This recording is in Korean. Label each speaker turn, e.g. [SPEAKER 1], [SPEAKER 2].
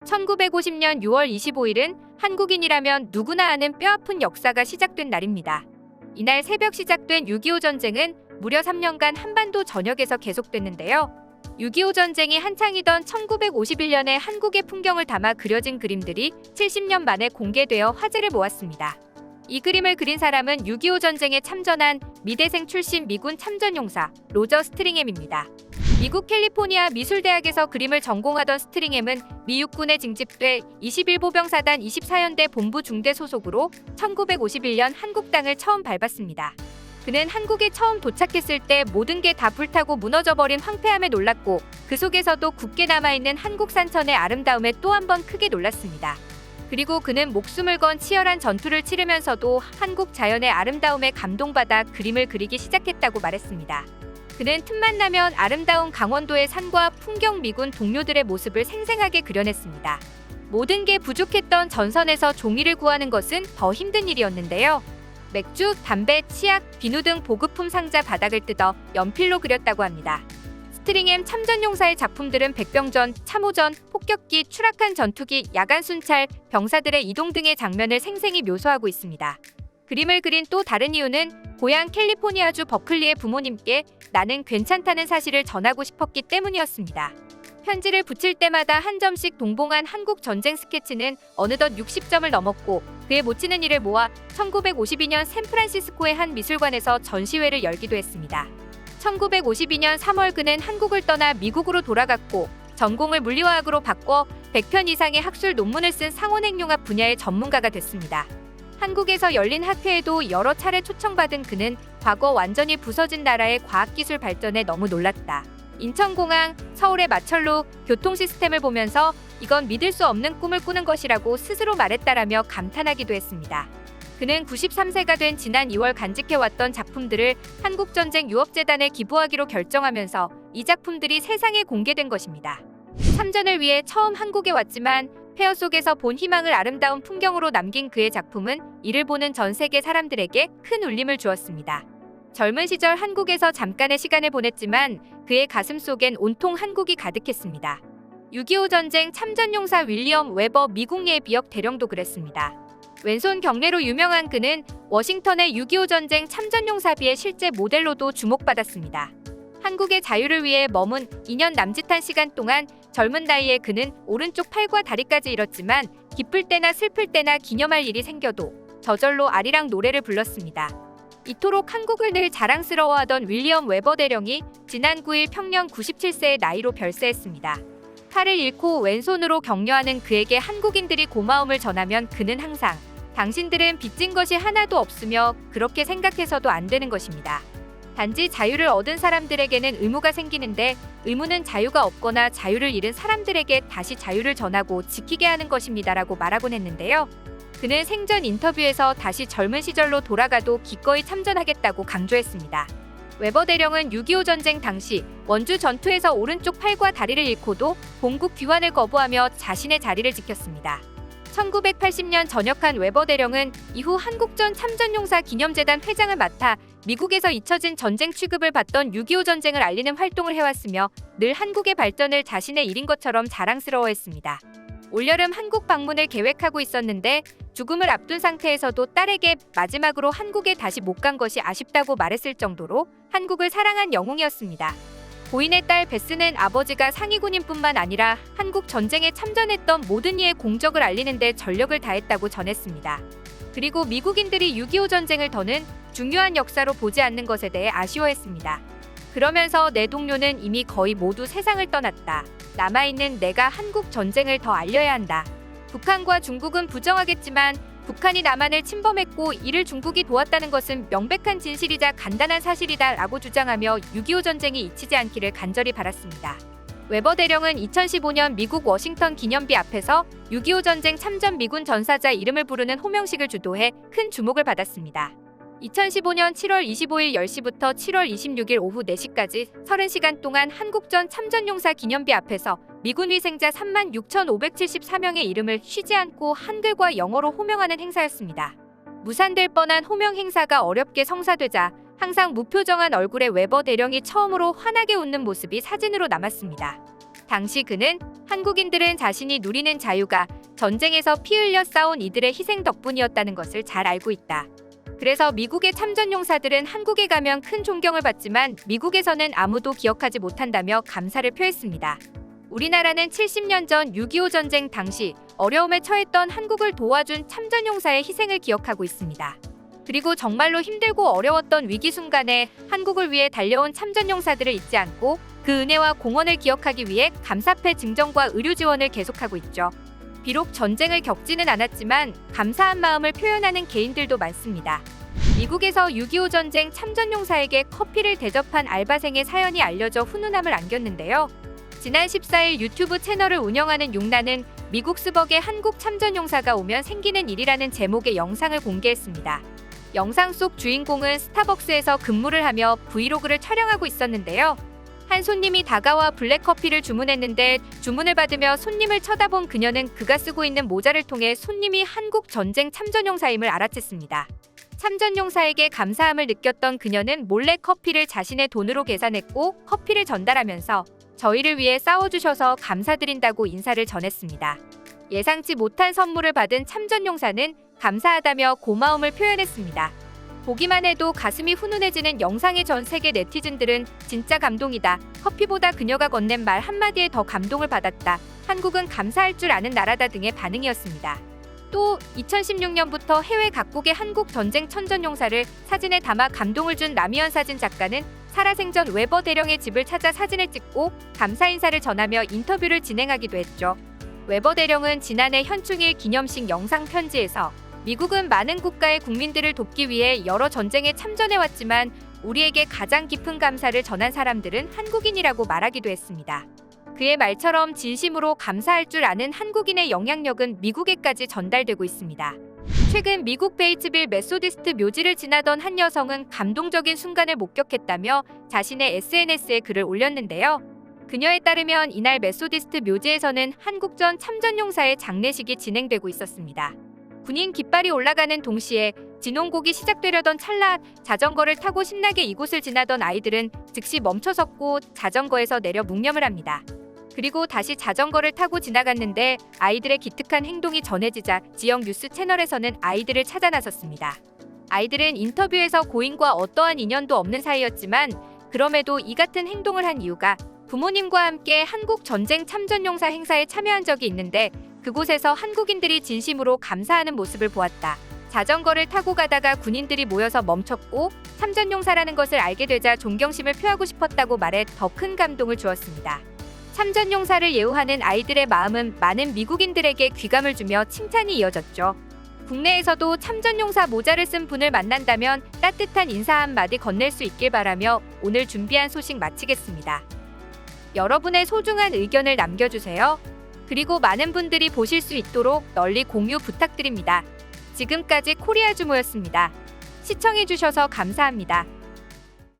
[SPEAKER 1] 1950년 6월 25일은 한국인이라면 누구나 아는 뼈아픈 역사가 시작된 날입니다. 이날 새벽 시작된 6.25 전쟁은 무려 3년간 한반도 전역에서 계속됐는데요. 6.25 전쟁이 한창이던 1951년에 한국의 풍경을 담아 그려진 그림들이 70년 만에 공개되어 화제를 모았습니다. 이 그림을 그린 사람은 6.25 전쟁에 참전한 미대생 출신 미군 참전용사 로저 스트링햄입니다. 미국 캘리포니아 미술대학에서 그림을 전공하던 스트링햄은 미 육군에 징집돼 21보병사단 24연대 본부 중대 소속으로 1951년 한국 땅을 처음 밟았습니다. 그는 한국에 처음 도착했을 때 모든 게 다 불타고 무너져버린 황폐함에 놀랐고 그 속에서도 굳게 남아있는 한국 산천의 아름다움에 또 한 번 크게 놀랐습니다. 그리고 그는 목숨을 건 치열한 전투를 치르면서도 한국 자연의 아름다움에 감동받아 그림을 그리기 시작했다고 말했습니다. 그는 틈만 나면 아름다운 강원도의 산과 풍경 미군 동료들의 모습을 생생하게 그려냈습니다. 모든 게 부족했던 전선에서 종이를 구하는 것은 더 힘든 일이었는데요. 맥주, 담배, 치약, 비누 등 보급품 상자 바닥을 뜯어 연필로 그렸다고 합니다. 스트링햄 참전용사의 작품들은 백병전, 참호전, 폭격기, 추락한 전투기, 야간 순찰, 병사들의 이동 등의 장면을 생생히 묘사하고 있습니다. 그림을 그린 또 다른 이유는 고향 캘리포니아주 버클리의 부모님께 나는 괜찮다는 사실을 전하고 싶었기 때문이었습니다. 편지를 붙일 때마다 한 점씩 동봉한 한국 전쟁 스케치는 어느덧 60점을 넘었고 그의 못 치는 일을 모아 1952년 샌프란시스코의 한 미술관에서 전시회를 열기도 했습니다. 1952년 3월 그는 한국을 떠나 미국으로 돌아갔고 전공을 물리화학으로 바꿔 100편 이상의 학술 논문을 쓴 상온행용학 분야의 전문가가 됐습니다. 한국에서 열린 학회에도 여러 차례 초청받은 그는 과거 완전히 부서진 나라의 과학기술 발전에 너무 놀랐다. 인천공항, 서울의 마철로 교통 시스템을 보면서 이건 믿을 수 없는 꿈을 꾸는 것이라고 스스로 말했다라며 감탄하기도 했습니다. 그는 93세가 된 지난 2월 간직해왔던 작품들을 한국전쟁 유업재단에 기부하기로 결정하면서 이 작품들이 세상에 공개된 것입니다. 참전을 위해 처음 한국에 왔지만 폐허 속에서 본 희망을 아름다운 풍경으로 남긴 그의 작품은 이를 보는 전 세계 사람들에게 큰 울림을 주었습니다. 젊은 시절 한국에서 잠깐의 시간을 보냈지만 그의 가슴 속엔 온통 한국이 가득했습니다. 6.25 전쟁 참전용사 윌리엄 웨버 미국 예비역 대령도 그랬습니다. 왼손 경례로 유명한 그는 워싱턴의 6.25 전쟁 참전용사비의 실제 모델로도 주목받았습니다. 한국의 자유를 위해 머문 2년 남짓한 시간 동안 젊은 나이에 그는 오른쪽 팔과 다리까지 잃었지만 기쁠 때나 슬플 때나 기념할 일이 생겨도 저절로 아리랑 노래를 불렀습니다. 이토록 한국을 늘 자랑스러워하던 윌리엄 웨버 대령이 지난 9일 평년 97세의 나이로 별세했습니다. 팔을 잃고 왼손으로 격려하는 그에게 한국인들이 고마움을 전하면 그는 항상 당신들은 빚진 것이 하나도 없으며 그렇게 생각해서도 안 되는 것입니다. 단지 자유를 얻은 사람들에게는 의무가 생기는데 의무는 자유가 없거나 자유를 잃은 사람들에게 다시 자유를 전하고 지키게 하는 것입니다라고 말하곤 했는데요. 그는 생전 인터뷰에서 다시 젊은 시절로 돌아가도 기꺼이 참전하겠다고 강조했습니다. 웨버 대령은 6.25 전쟁 당시 원주 전투에서 오른쪽 팔과 다리를 잃고도 본국 귀환을 거부하며 자신의 자리를 지켰습니다. 1980년 전역한 웨버 대령은 이후 한국전 참전용사 기념재단 회장을 맡아 미국에서 잊혀진 전쟁 취급을 받던 6.25 전쟁을 알리는 활동을 해왔으며 늘 한국의 발전을 자신의 일인 것처럼 자랑스러워했습니다. 올여름 한국 방문을 계획하고 있었는데 죽음을 앞둔 상태에서도 딸에게 마지막으로 한국에 다시 못 간 것이 아쉽다고 말했을 정도로 한국을 사랑한 영웅이었습니다. 고인의 딸 베스는 아버지가 상위군인뿐만 아니라 한국 전쟁에 참전했던 모든 이의 공적을 알리는 데 전력을 다했다고 전했습니다. 그리고 미국인들이 6.25 전쟁을 더는 중요한 역사로 보지 않는 것에 대해 아쉬워했습니다. 그러면서 내 동료는 이미 거의 모두 세상을 떠났다. 남아있는 내가 한국 전쟁을 더 알려야 한다. 북한과 중국은 부정하겠지만 북한이 남한을 침범했고 이를 중국이 도왔다는 것은 명백한 진실이자 간단한 사실이다 라고 주장하며 6.25 전쟁이 잊히지 않기를 간절히 바랐습니다. 웨버 대령은 2015년 미국 워싱턴 기념비 앞에서 6.25 전쟁 참전 미군 전사자 이름을 부르는 호명식을 주도해 큰 주목을 받았습니다. 2015년 7월 25일 10시부터 7월 26일 오후 4시까지 30시간 동안 한국전 참전용사 기념비 앞에서 미군 희생자 36,574명의 이름을 쉬지 않고 한글과 영어로 호명하는 행사였습니다. 무산될 뻔한 호명 행사가 어렵게 성사되자 항상 무표정한 얼굴의 웨버 대령이 처음으로 환하게 웃는 모습이 사진으로 남았습니다. 당시 그는 한국인들은 자신이 누리는 자유가 전쟁에서 피 흘려 싸운 이들의 희생 덕분이었다는 것을 잘 알고 있다. 그래서 미국의 참전용사들은 한국에 가면 큰 존경을 받지만 미국에서는 아무도 기억하지 못한다며 감사를 표했습니다. 우리나라는 70년 전 6.25 전쟁 당시 어려움에 처했던 한국을 도와준 참전용사의 희생을 기억하고 있습니다. 그리고 정말로 힘들고 어려웠던 위기 순간에 한국을 위해 달려온 참전용사들을 잊지 않고 그 은혜와 공헌을 기억하기 위해 감사패 증정과 의료 지원을 계속하고 있죠. 비록 전쟁을 겪지는 않았지만 감사한 마음을 표현하는 개인들도 많습니다. 미국에서 6.25 전쟁 참전용사에게 커피를 대접한 알바생의 사연이 알려져 훈훈함을 안겼는데요. 지난 14일 유튜브 채널을 운영하는 용나는 미국 스벅에 한국 참전용사가 오면 생기는 일이라는 제목의 영상을 공개했습니다. 영상 속 주인공은 스타벅스에서 근무를 하며 브이로그를 촬영하고 있었는데요. 한 손님이 다가와 블랙커피를 주문했는데 주문을 받으며 손님을 쳐다본 그녀는 그가 쓰고 있는 모자를 통해 손님이 한국 전쟁 참전용사임을 알아챘습니다. 참전용사에게 감사함을 느꼈던 그녀는 몰래 커피를 자신의 돈으로 계산했고 커피를 전달하면서 저희를 위해 싸워주셔서 감사드린다고 인사를 전했습니다. 예상치 못한 선물을 받은 참전용사는 감사하다며 고마움을 표현했습니다. 보기만 해도 가슴이 훈훈해지는 영상의 전 세계 네티즌들은 진짜 감동이다. 커피보다 그녀가 건넨 말 한마디에 더 감동을 받았다. 한국은 감사할 줄 아는 나라다 등의 반응이었습니다. 또 2016년부터 해외 각국의 한국 전쟁 참전용사를 사진에 담아 감동을 준 라미언 사진 작가는 살아생전 웨버 대령의 집을 찾아 사진을 찍고 감사 인사를 전하며 인터뷰를 진행하기도 했죠. 웨버 대령은 지난해 현충일 기념식 영상 편지에서 미국은 많은 국가의 국민들을 돕기 위해 여러 전쟁에 참전해왔지만 우리에게 가장 깊은 감사를 전한 사람들은 한국인이라고 말하기도 했습니다. 그의 말처럼 진심으로 감사할 줄 아는 한국인의 영향력은 미국에까지 전달되고 있습니다. 최근 미국 베이츠빌 메소디스트 묘지를 지나던 한 여성은 감동적인 순간을 목격했다며 자신의 SNS에 글을 올렸는데요. 그녀에 따르면 이날 메소디스트 묘지에서는 한국전 참전용사의 장례식이 진행되고 있었습니다. 군인 깃발이 올라가는 동시에 진홍곡이 시작되려던 찰나 자전거를 타고 신나게 이곳을 지나던 아이들은 즉시 멈춰섰고 자전거에서 내려 묵념을 합니다. 그리고 다시 자전거를 타고 지나갔는데 아이들의 기특한 행동이 전해지자 지역 뉴스 채널에서는 아이들을 찾아 나섰습니다. 아이들은 인터뷰에서 고인과 어떠한 인연도 없는 사이였지만 그럼에도 이 같은 행동을 한 이유가 부모님과 함께 한국 전쟁 참전용사 행사에 참여한 적이 있는데 그곳에서 한국인들이 진심으로 감사하는 모습을 보았다. 자전거를 타고 가다가 군인들이 모여서 멈췄고 참전용사라는 것을 알게 되자 존경심을 표하고 싶었다고 말해 더 큰 감동을 주었습니다. 참전용사를 예우하는 아이들의 마음은 많은 미국인들에게 귀감을 주며 칭찬이 이어졌죠. 국내에서도 참전용사 모자를 쓴 분을 만난다면 따뜻한 인사 한마디 건넬 수 있길 바라며 오늘 준비한 소식 마치겠습니다. 여러분의 소중한 의견을 남겨주세요. 그리고 많은 분들이 보실 수 있도록 널리 공유 부탁드립니다. 지금까지 코리아주모였습니다. 시청해주셔서 감사합니다.